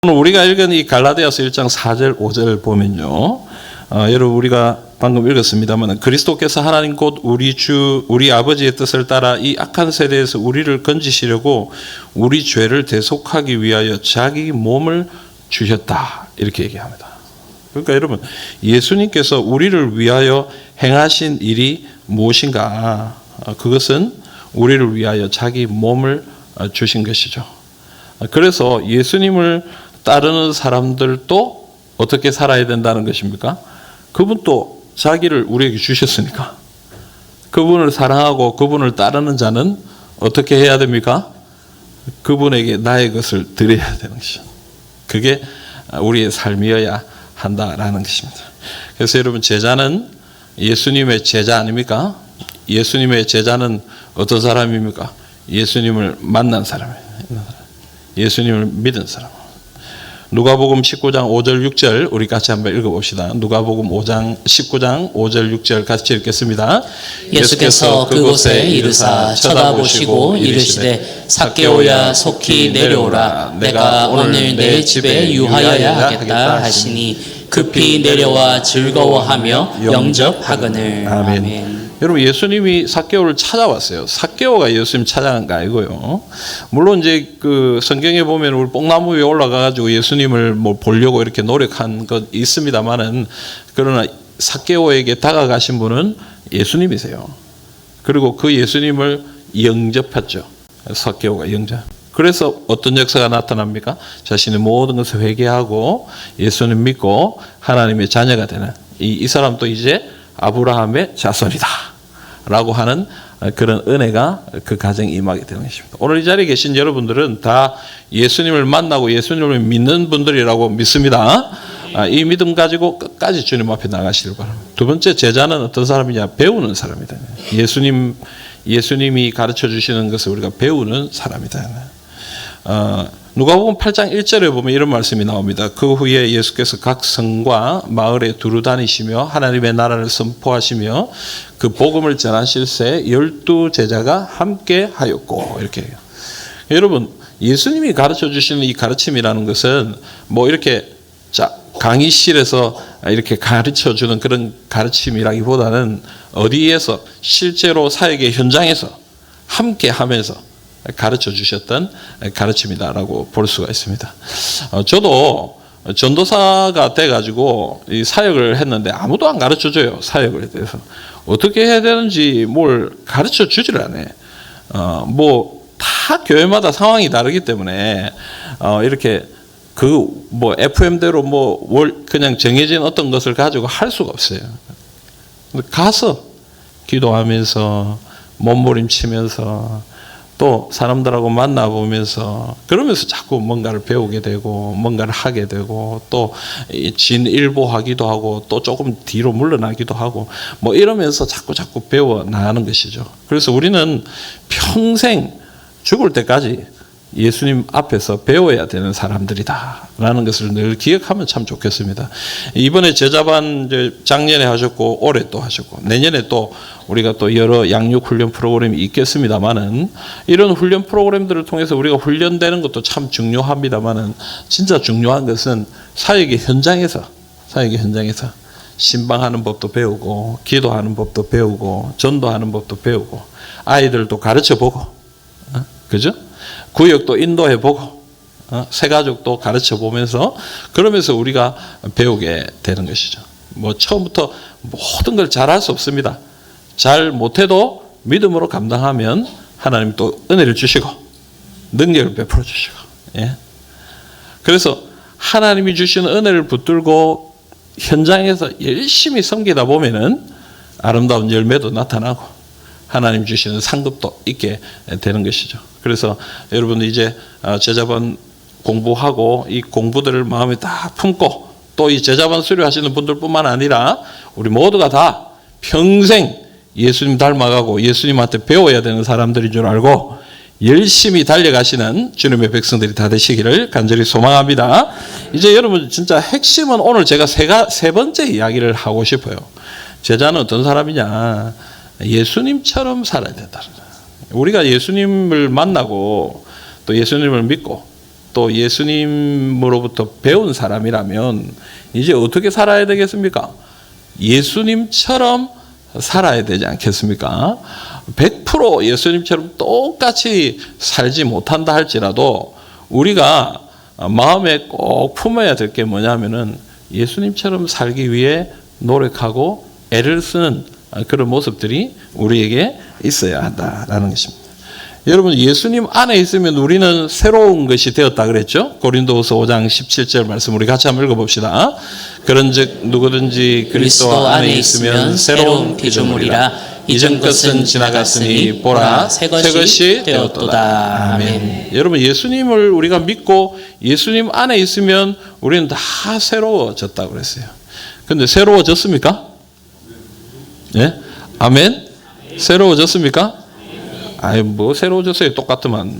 오늘 우리가 읽은 이 갈라디아서 1장 4절 5절을 보면요, 여러분 우리가 방금 읽었습니다만 그리스도께서 하나님 곧 우리 주 우리 아버지의 뜻을 따라 이 악한 세대에서 우리를 건지시려고 우리 죄를 대속하기 위하여 자기 몸을 주셨다, 이렇게 얘기합니다. 그러니까 여러분, 예수님께서 우리를 위하여 행하신 일이 무엇인가? 그것은 우리를 위하여 자기 몸을 주신 것이죠. 그래서 예수님을 따르는 사람들도 어떻게 살아야 된다는 것입니까? 그분도 자기를 우리에게 주셨으니까 그분을 사랑하고 그분을 따르는 자는 어떻게 해야 됩니까? 그분에게 나의 것을 드려야 되는 것이죠. 그게 우리의 삶이어야 한다라는 것입니다. 그래서 여러분, 제자는 예수님의 제자 아닙니까? 예수님의 제자는 어떤 사람입니까? 예수님을 만난 사람이에요. 예수님을 믿은 사람. 누가복음 19장 5절 6절 우리 같이 한번 읽어봅시다. 누가복음 19장 5절 6절 같이 읽겠습니다. 예수께서 그곳에 이르사 쳐다보시고 이르시되 삭개오야 속히 내려오라. 내가 오늘 내 집에 유하여야 하겠다 하시니 급히 내려와 즐거워하며 영접하거늘. 아멘. 여러분, 예수님이 삭개오를 찾아왔어요. 삭개오가 예수님 찾아간 거 아니고요. 물론 이제 그 성경에 보면 우리 뽕나무 위에 올라가가지고 예수님을 뭐 보려고 이렇게 노력한 것 있습니다만은, 그러나 삭개오에게 다가가신 분은 예수님이세요. 그리고 그 예수님을 영접했죠. 삭개오가 영접. 그래서 어떤 역사가 나타납니까? 자신의 모든 것을 회개하고 예수님 믿고 하나님의 자녀가 되는 이 사람도 이제 아브라함의 자손이다 라고 하는 그런 은혜가 그 가정에 임하게 되는 것입니다. 오늘 이 자리에 계신 여러분들은 다 예수님을 만나고 예수님을 믿는 분들이라고 믿습니다. 이 믿음 가지고 끝까지 주님 앞에 나가시길 바랍니다. 두 번째, 제자는 어떤 사람이냐? 배우는 사람이다. 예수님이 가르쳐 주시는 것을 우리가 배우는 사람이다. 누가복음 8장 1절에 보면 이런 말씀이 나옵니다. 그 후에 예수께서 각 성과 마을에 두루 다니시며 하나님의 나라를 선포하시며 그 복음을 전하실새 12 제자가 함께 하였고, 이렇게 해요. 여러분, 예수님이 가르쳐 주시는 이 가르침이라는 것은 뭐 이렇게 강의실에서 이렇게 가르쳐 주는 그런 가르침이라기보다는 어디에서 실제로 사역의 현장에서 함께 하면서 가르쳐 주셨던 가르침이다라고 볼 수가 있습니다. 저도 전도사가 돼가지고 이 사역을 했는데 아무도 안 가르쳐 줘요. 사역에 대해서 어떻게 해야 되는지 뭘 가르쳐 주질 않아요. 뭐 다 교회마다 상황이 다르기 때문에 이렇게 그 뭐 FM대로 뭐 그냥 정해진 어떤 것을 가지고 할 수가 없어요. 가서 기도하면서 몸부림치면서 또 사람들하고 만나보면서 그러면서 자꾸 뭔가를 배우게 되고 뭔가를 하게 되고 또 진일보하기도 하고 또 조금 뒤로 물러나기도 하고 뭐 이러면서 자꾸 배워 나가는 것이죠. 그래서 우리는 평생 죽을 때까지 예수님 앞에서 배워야 되는 사람들이다라는 것을 늘 기억하면 참 좋겠습니다. 이번에 제자반 작년에 하셨고 올해 또 하셨고 내년에 또 우리가 또 여러 양육 훈련 프로그램이 있겠습니다만은, 이런 훈련 프로그램들을 통해서 우리가 훈련되는 것도 참 중요합니다만은, 진짜 중요한 것은 사역의 현장에서 신방하는 법도 배우고 기도하는 법도 배우고 전도하는 법도 배우고 아이들도 가르쳐보고, 그죠? 구역도 인도해보고 새가족도 가르쳐보면서 그러면서 우리가 배우게 되는 것이죠. 뭐 처음부터 모든 걸 잘할 수 없습니다. 잘 못해도 믿음으로 감당하면 하나님 또 은혜를 주시고 능력을 베풀어 주시고, 예. 그래서 하나님이 주시는 은혜를 붙들고 현장에서 열심히 섬기다 보면은 아름다운 열매도 나타나고 하나님 주시는 상급도 있게 되는 것이죠. 그래서 여러분 이제 제자반 공부하고 이 공부들을 마음에 다 품고 또 이 제자반 수료하시는 분들뿐만 아니라 우리 모두가 다 평생 예수님 닮아가고 예수님한테 배워야 되는 사람들인 줄 알고 열심히 달려가시는 주님의 백성들이 다 되시기를 간절히 소망합니다. 이제 여러분 진짜 핵심은 오늘 제가 세 번째 이야기를 하고 싶어요. 제자는 어떤 사람이냐? 예수님처럼 살아야 된다. 우리가 예수님을 만나고 또 예수님을 믿고 또 예수님으로부터 배운 사람이라면 이제 어떻게 살아야 되겠습니까? 예수님처럼 살아야 되지 않겠습니까? 100% 예수님처럼 똑같이 살지 못한다 할지라도 우리가 마음에 꼭 품어야 될 게 뭐냐면은 예수님처럼 살기 위해 노력하고 애를 쓰는 그런 모습들이 우리에게 있어야 한다라는 것입니다. 여러분, 예수님 안에 있으면 우리는 새로운 것이 되었다 그랬죠? 고린도후서 5장 17절 말씀 우리 같이 한번 읽어봅시다. 그런즉 누구든지 그리스도 안에 있으면 새로운 피조물이라 이전 것은 지나갔으니 보라 새 것이 되었도다. 아멘. 여러분, 예수님을 우리가 믿고 예수님 안에 있으면 우리는 다 새로워졌다고 그랬어요. 근데 새로워졌습니까? 예? 아멘? 새로워졌습니까? 아이, 뭐 새로워졌어요. 똑같더만.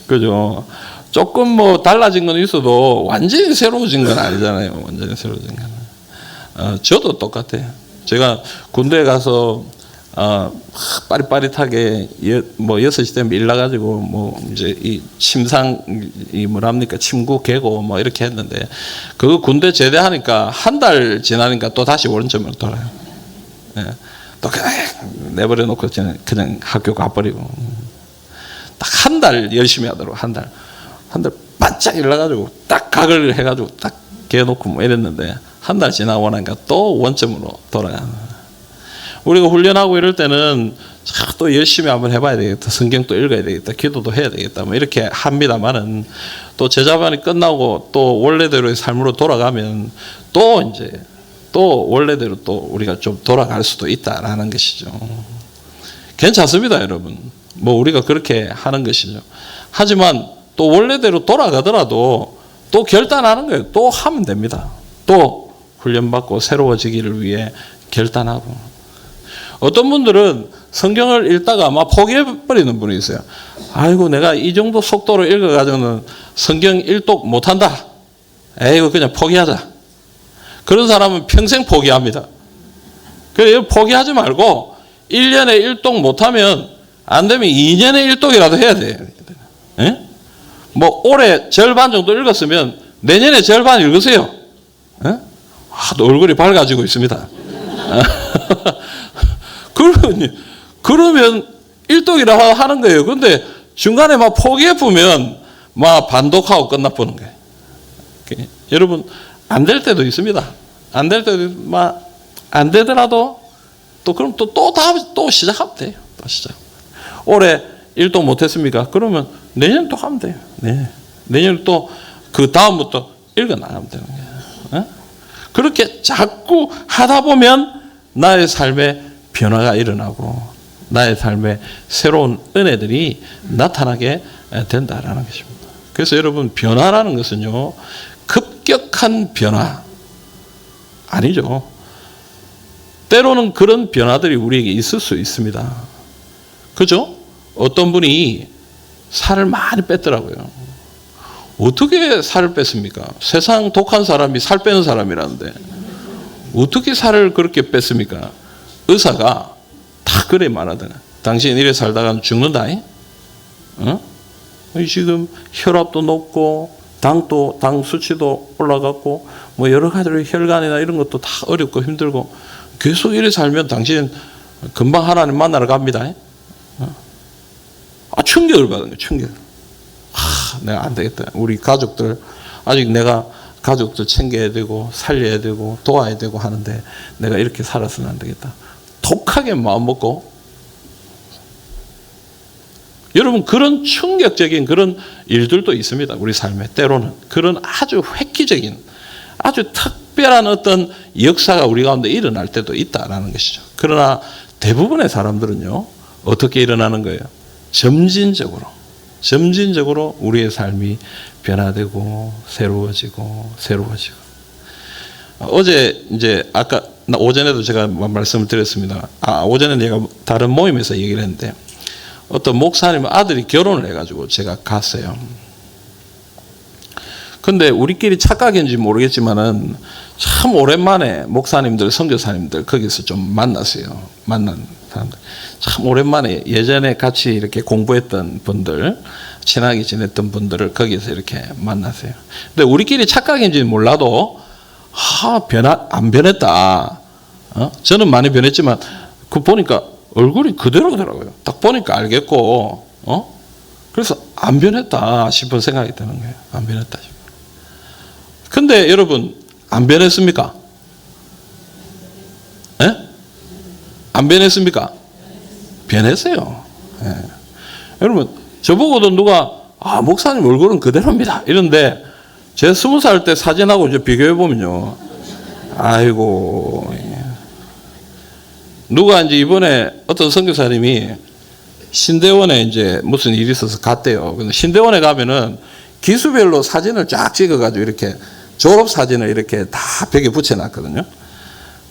그죠? 조금 뭐 달라진 건 있어도 완전히 새로워진 건 아니잖아요. 완전히 새로워진 건. 저도 똑같아요. 제가 군대에 가서 빠릿빠릿하게 뭐 6시 되면 일 나가지고 뭐 이제 이 침상 이 뭐랍니까 침구 개고 뭐 이렇게 했는데 그 군대 제대하니까 한 달 지나니까 또 다시 원점으로 돌아요. 예. 또 그냥 내버려 놓고 그냥 학교 가버리고 딱 한 달 열심히 하도록 한 달 반짝 일어나가지고 딱 각을 해가지고 딱 개놓고 뭐 이랬는데 한 달 지나고 나니까 또 원점으로 돌아가는. 우리가 훈련하고 이럴 때는 또 열심히 한번 해봐야 되겠다. 성경도 읽어야 되겠다. 기도도 해야 되겠다. 뭐 이렇게 합니다만은 또 제자반이 끝나고 또 원래대로의 삶으로 돌아가면 또 이제 또 원래대로 또 우리가 좀 돌아갈 수도 있다라는 것이죠. 괜찮습니다, 여러분. 뭐 우리가 그렇게 하는 것이죠. 하지만 또 원래대로 돌아가더라도 또 결단하는 거예요. 또 하면 됩니다. 또 훈련받고 새로워지기를 위해 결단하고. 어떤 분들은 성경을 읽다가 막 포기해버리는 분이 있어요. 아이고, 내가 이 정도 속도로 읽어가지고는 성경 일독 못한다. 에이고, 그냥 포기하자. 그런 사람은 평생 포기합니다. 그래서 포기하지 말고 1년에 1독 못하면 안 되면 2년에 1독이라도 해야 돼요. 예? 뭐 올해 절반 정도 읽었으면 내년에 절반 읽으세요. 예? 얼굴이 밝아지고 있습니다. 그러면 1독이라 하는 거예요. 근데 중간에 막 포기해보면 막 반독하고 끝나보는 거예요. 여러분, 안 될 때도 있습니다. 안 될 때도 막 안 되더라도 또 그럼 또 시작하면 돼요. 또 시작. 올해 1독 못했습니까? 그러면 내년 또 하면 돼요. 네. 내년 또 그 다음부터 읽어 나가면 되는 거예요. 그렇게 자꾸 하다 보면 나의 삶에 변화가 일어나고 나의 삶에 새로운 은혜들이 나타나게 된다라는 것입니다. 그래서 여러분, 변화라는 것은요, 급격한 변화 아니죠. 때로는 그런 변화들이 우리에게 있을 수 있습니다. 그죠? 어떤 분이 살을 많이 뺐더라고요. 어떻게 살을 뺐습니까? 세상 독한 사람이 살 빼는 사람이라는데 어떻게 살을 그렇게 뺐습니까? 의사가 다 그래 말하더라. 당신 이래 살다가 죽는다. 어? 지금 혈압도 높고 당 수치도 올라갔고 뭐 여러 가지로 혈관이나 이런 것도 다 어렵고 힘들고 계속 이래 살면 당신 금방 하나님 만나러 갑니다. 충격을 받은 거예요. 충격. 내가 안 되겠다. 우리 가족들 아직 내가 가족들 챙겨야 되고 살려야 되고 도와야 되고 하는데 내가 이렇게 살아서는 안 되겠다. 독하게 마음 먹고. 여러분, 그런 충격적인 그런 일들도 있습니다. 우리 삶에 때로는 그런 아주 획기적인 아주 특별한 어떤 역사가 우리 가운데 일어날 때도 있다라는 것이죠. 그러나 대부분의 사람들은요, 어떻게 일어나는 거예요? 점진적으로 우리의 삶이 변화되고 새로워지고. 어제 이제 아까 오전에도 제가 말씀을 드렸습니다. 오전에 내가 다른 모임에서 얘기를 했는데 어떤 목사님 아들이 결혼을 해가지고 제가 갔어요. 근데 우리끼리 착각인지 모르겠지만은 참 오랜만에 목사님들, 선교사님들 거기서 좀 만났어요. 만난 사람들. 참 오랜만에 예전에 같이 이렇게 공부했던 분들 친하게 지냈던 분들을 거기서 이렇게 만났어요. 근데 우리끼리 착각인지는 몰라도 안 변했다. 저는 많이 변했지만 그 보니까 얼굴이 그대로더라고요. 딱 보니까 알겠고 그래서 안 변했다 싶은 생각이 드는 거예요. 안 변했다 싶어요. 근데 여러분 안 변했습니까? 예? 안 변했습니까? 변했어요. 예. 여러분 저보고도 누가 목사님 얼굴은 그대로입니다 이런데 제가 20살 때 사진하고 이제 비교해 보면요, 아이고, 누가 이제 이번에 어떤 선교사님이 신대원에 이제 무슨 일이 있어서 갔대요. 근데 신대원에 가면은 기수별로 사진을 쫙 찍어가지고 이렇게 졸업 사진을 이렇게 다 벽에 붙여놨거든요.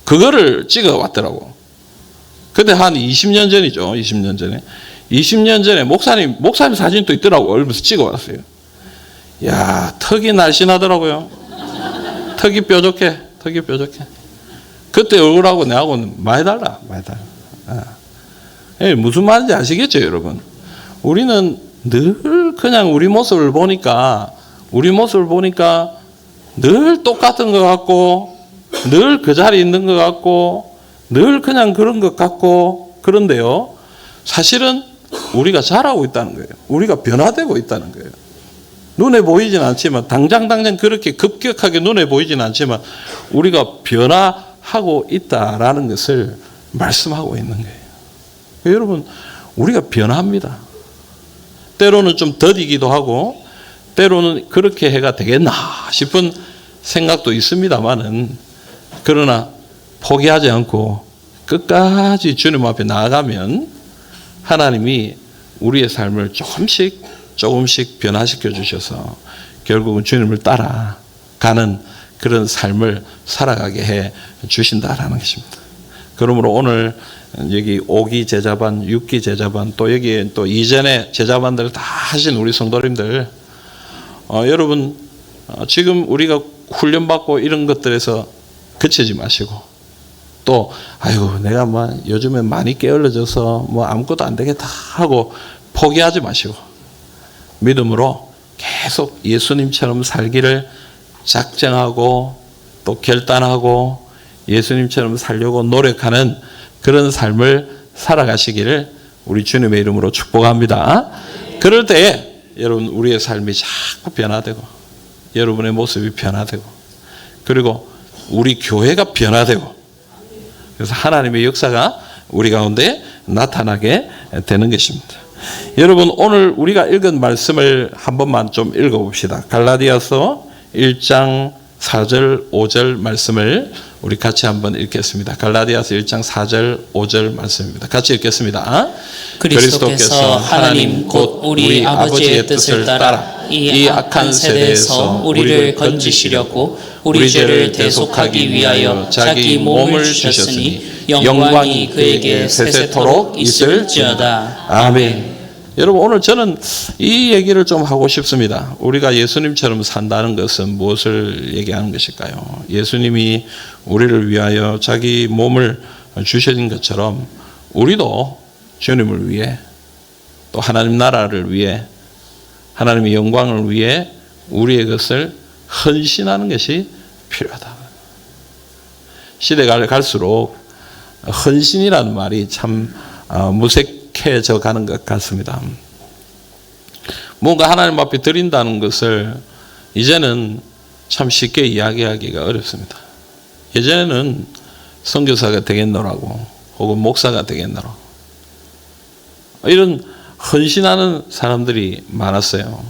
그거를 찍어 왔더라고. 근데 한 20년 전이죠. 20년 전에. 20년 전에 목사님 사진도 있더라고. 얼굴에서 찍어 왔어요. 야, 턱이 날씬하더라고요. 턱이 뾰족해. 그때 얼굴하고 내하고는 많이 달라. 무슨 말인지 아시겠죠, 여러분? 우리는 늘 그냥 우리 모습을 보니까 늘 똑같은 것 같고, 늘 그 자리에 있는 것 같고, 늘 그냥 그런 것 같고, 그런데요, 사실은 우리가 자라고 있다는 거예요. 우리가 변화되고 있다는 거예요. 눈에 보이진 않지만, 당장 그렇게 급격하게 눈에 보이진 않지만, 우리가 변화하고 있다라는 것을 말씀하고 있는 거예요. 여러분, 우리가 변합니다. 때로는 좀 더디기도 하고, 때로는 그렇게 해가 되겠나 싶은 생각도 있습니다만은, 그러나 포기하지 않고 끝까지 주님 앞에 나아가면 하나님이 우리의 삶을 조금씩 변화시켜 주셔서 결국은 주님을 따라가는 그런 삶을 살아가게 해 주신다라는 것입니다. 그러므로 오늘 여기 5기 제자반, 6기 제자반, 또 여기에 또 이전에 제자반들을 다 하신 우리 성도님들, 여러분 지금 우리가 훈련받고 이런 것들에서 그치지 마시고, 또 아이고 내가 뭐 요즘에 많이 게을러져서 뭐 아무것도 안 되겠다 하고 포기하지 마시고, 믿음으로 계속 예수님처럼 살기를 작정하고 또 결단하고 예수님처럼 살려고 노력하는 그런 삶을 살아가시기를 우리 주님의 이름으로 축복합니다. 그럴 때에 여러분 우리의 삶이 자꾸 변화되고, 여러분의 모습이 변화되고, 그리고 우리 교회가 변화되고, 그래서 하나님의 역사가 우리 가운데 나타나게 되는 것입니다. 여러분 오늘 우리가 읽은 말씀을 한 번만 좀 읽어봅시다. 갈라디아서 1장 4절 5절 말씀을 우리 같이 한번 읽겠습니다. 갈라디아서 1장 4절 5절 말씀입니다. 같이 읽겠습니다. 그리스도께서 하나님 곧 우리 아버지의 뜻을 따라 이 악한 세대에서 우리를 건지시려고 우리 죄를 대속하기 위하여 자기 몸을 주셨으니 영광이 그에게 세세토록 있을지어다. 아멘. 여러분 오늘 저는 이 얘기를 좀 하고 싶습니다. 우리가 예수님처럼 산다는 것은 무엇을 얘기하는 것일까요? 예수님이 우리를 위하여 자기 몸을 주신 것처럼 우리도 주님을 위해, 또 하나님 나라를 위해, 하나님의 영광을 위해 우리의 것을 헌신하는 것이 필요하다. 시대가 갈수록 헌신이라는 말이 참 무색해져 가는 것 같습니다. 뭔가 하나님 앞에 드린다는 것을 이제는 참 쉽게 이야기하기가 어렵습니다. 예전에는 선교사가 되겠노라고, 혹은 목사가 되겠노라고, 이런 헌신하는 사람들이 많았어요.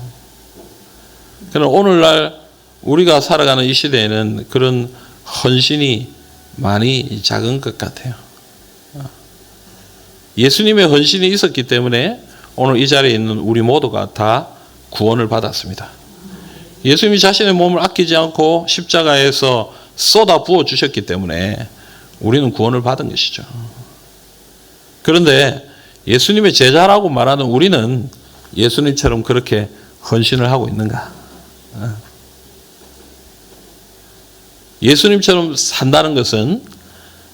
그러나 오늘날 우리가 살아가는 이 시대에는 그런 헌신이 많이 작은 것 같아요. 예수님의 헌신이 있었기 때문에 오늘 이 자리에 있는 우리 모두가 다 구원을 받았습니다. 예수님이 자신의 몸을 아끼지 않고 십자가에서 쏟아 부어 주셨기 때문에 우리는 구원을 받은 것이죠. 그런데 예수님의 제자라고 말하는 우리는 예수님처럼 그렇게 헌신을 하고 있는가? 예수님처럼 산다는 것은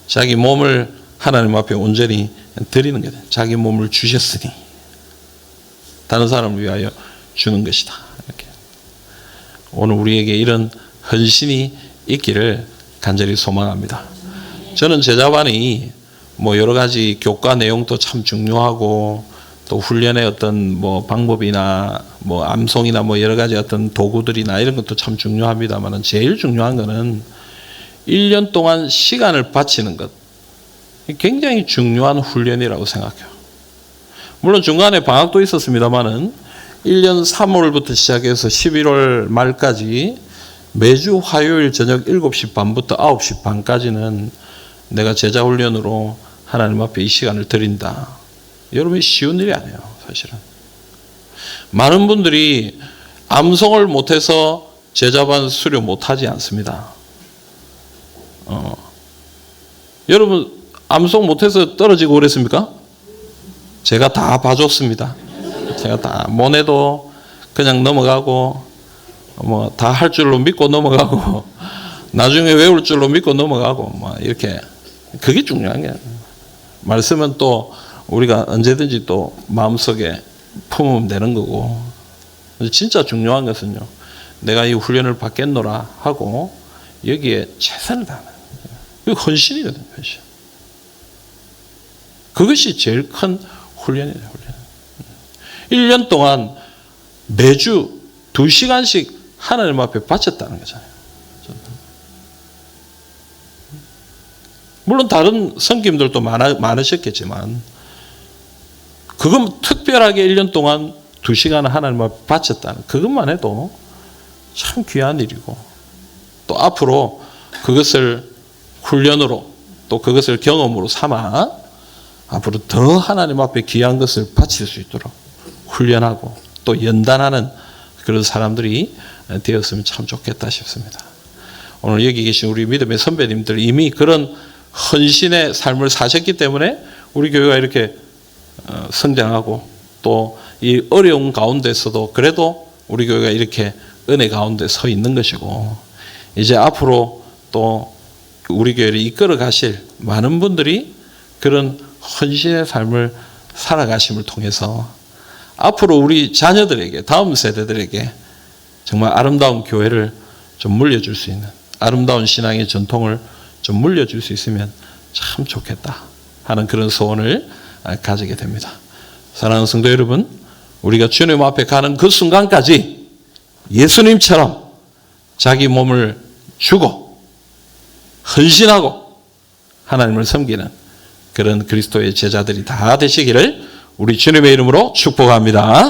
자기 몸을 하나님 앞에 온전히 드리는 거예요. 자기 몸을 주셨으니 다른 사람을 위하여 주는 것이다. 이렇게. 오늘 우리에게 이런 헌신이 있기를 간절히 소망합니다. 저는 제자반이 뭐 여러 가지 교과 내용도 참 중요하고 또 훈련의 어떤 뭐 방법이나 뭐 암송이나 뭐 여러 가지 어떤 도구들이나 이런 것도 참 중요합니다만 제일 중요한 거는 1년 동안 시간을 바치는 것. 굉장히 중요한 훈련이라고 생각해요. 물론 중간에 방학도 있었습니다만은 1년 3월부터 시작해서 11월 말까지 매주 화요일 저녁 7시 반부터 9시 반까지는 내가 제자 훈련으로 하나님 앞에 이 시간을 드린다. 여러분 쉬운 일이 아니에요, 사실은. 많은 분들이 암송을 못해서 제자반 수료 못하지 않습니다. 여러분 암송 못해서 떨어지고 그랬습니까? 제가 다 봐줬습니다. 제가 다 모네도 그냥 넘어가고 뭐 다 할 줄로 믿고 넘어가고 나중에 외울 줄로 믿고 넘어가고 뭐 이렇게. 그게 중요한 게 말씀은 또 우리가 언제든지 또 마음속에 품으면 되는 거고, 진짜 중요한 것은요, 내가 이 훈련을 받겠노라 하고 여기에 최선을 다하는 이거 헌신이거든요. 헌신. 그것이 제일 큰 훈련이에요. 훈련. 1년 동안 매주 2시간씩 하나님 앞에 바쳤다는 거잖아요. 물론 다른 성김들도 많으셨겠지만 그건 특별하게 1년 동안 2시간 하나님 앞에 바쳤다는 그것만 해도 참 귀한 일이고, 또 앞으로 그것을 훈련으로 또 그것을 경험으로 삼아 앞으로 더 하나님 앞에 귀한 것을 바칠 수 있도록 훈련하고 또 연단하는 그런 사람들이 되었으면 참 좋겠다 싶습니다. 오늘 여기 계신 우리 믿음의 선배님들 이미 그런 헌신의 삶을 사셨기 때문에 우리 교회가 이렇게 성장하고 또 이 어려운 가운데서도 그래도 우리 교회가 이렇게 은혜 가운데 서 있는 것이고, 이제 앞으로 또 우리 교회를 이끌어 가실 많은 분들이 그런 헌신의 삶을 살아가심을 통해서 앞으로 우리 자녀들에게, 다음 세대들에게 정말 아름다운 교회를 좀 물려줄 수 있는, 아름다운 신앙의 전통을 좀 물려줄 수 있으면 참 좋겠다 하는 그런 소원을 가지게 됩니다. 사랑하는 성도 여러분, 우리가 주님 앞에 가는 그 순간까지 예수님처럼 자기 몸을 주고 헌신하고 하나님을 섬기는 그런 그리스도의 제자들이 다 되시기를 우리 주님의 이름으로 축복합니다.